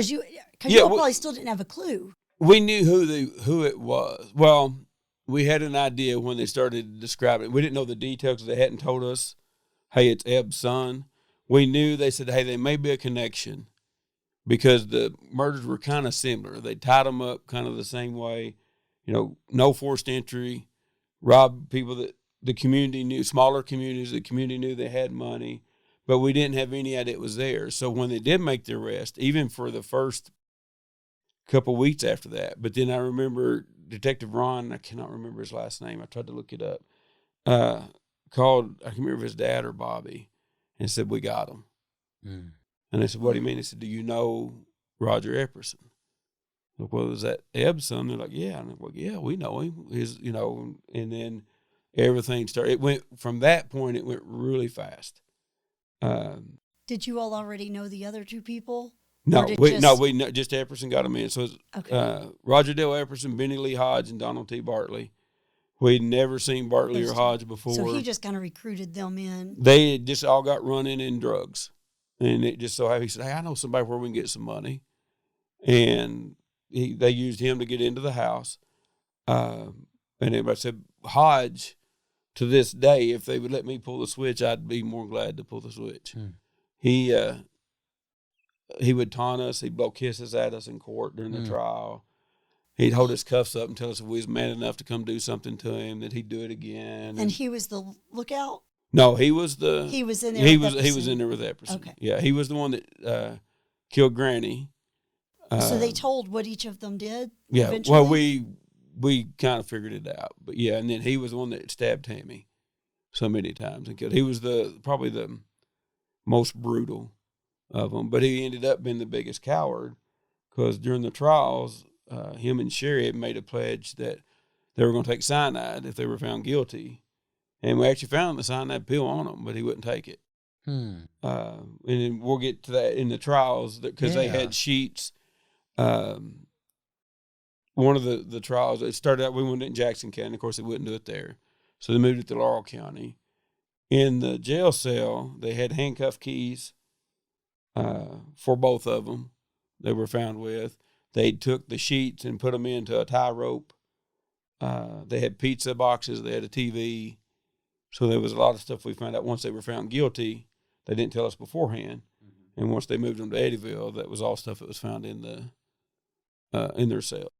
Because you probably still didn't have a clue. We knew who it was. Well, we had an idea when they started describing it. We didn't know the details because they hadn't told us, hey, it's Eb's son. We knew, they said, hey, there may be a connection because the murders were kind of similar. They tied them up kind of the same way, no forced entry, robbed people that the community knew, smaller communities, the community knew they had money, but we didn't have any idea it was there. So when they did make the arrest, even for the first couple of weeks after that, but then I remember Detective Ron, I cannot remember his last name, I tried to look it up, called, I can't remember if his dad or Bobby, and said, we got him. Mm. And they said, what do you mean? He said, do you know Roger Epperson? Like, well, was that Eb's son? They're like, yeah. And I'm like, yeah, we know him. And then everything started. It went, from that point, it went really fast. Did you all already know the other two people? No, just Epperson got him in. So it's Roger Dale Epperson, Benny Lee Hodge, and Donald T. Bartley. We'd never seen Bartley or Hodge before. So he just kind of recruited them in. They just all got running in drugs. And it just so happened, he said, hey, I know somebody where we can get some money. And they used him to get into the house. And everybody said, Hodge, to this day, if they would let me pull the switch, I'd be more glad to pull the switch. He would taunt us. He'd blow kisses at us in court during the trial. He'd hold his cuffs up and tell us if we was man enough to come do something to him, that he'd do it again. And he was the lookout? No, he was in there. He was in there with Epperson. Okay. Yeah, he was the one that killed Granny. So they told what each of them did? Yeah. Eventually? Well, we kind of figured it out, but yeah, and then he was the one that stabbed Tammy so many times and killed. He was probably the most brutal of them, but he ended up being the biggest coward because during the trials, him and Sherry had made a pledge that they were going to take cyanide if they were found guilty, and we actually found the cyanide pill on him, but he wouldn't take it. And then we'll get to that in the trials because they had sheets. One of the trials, it started out, we went in Jackson County. Of course, they wouldn't do it there, so they moved it to Laurel County. In the jail cell, they had handcuff keys for both of them. They were found with. They took the sheets and put them into a tie rope. They had pizza boxes. They had a TV. So there was a lot of stuff we found out once they were found guilty. They didn't tell us beforehand. And once they moved them to Eddyville, that was all stuff that was found in their cell.